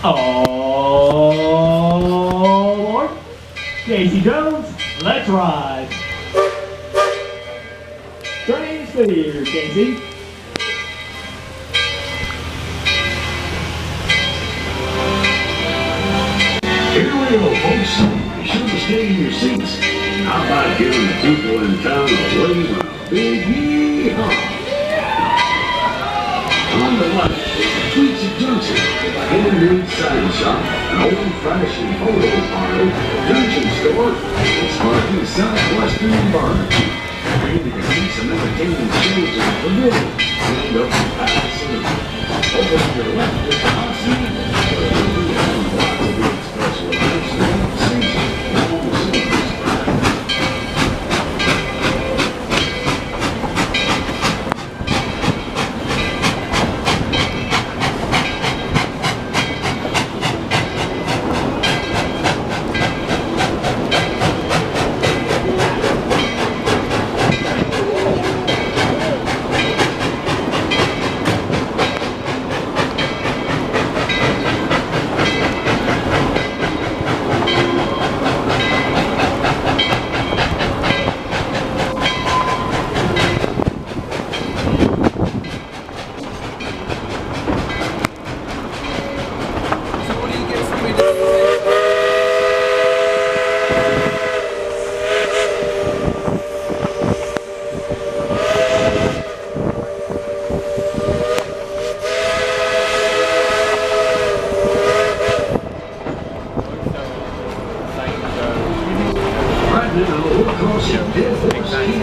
Oh, Lord. Casey Jones, let's ride. Train's clear, Casey. Here we go, folks. Be sure to stay in your seats. How about giving the people in town a wave and a big yee-haw? On the left is the Tweetsie, handmade sign shop, an old-fashioned photo parlor, dungeon store, and sparkling southwestern barbecue. Maybe you can see some entertaining shows in the pavilion, and up the pass and over to your left is the Aussie, where we'll be having lots of good special events and season. Right now, we're crossing Dead Horse Canyon.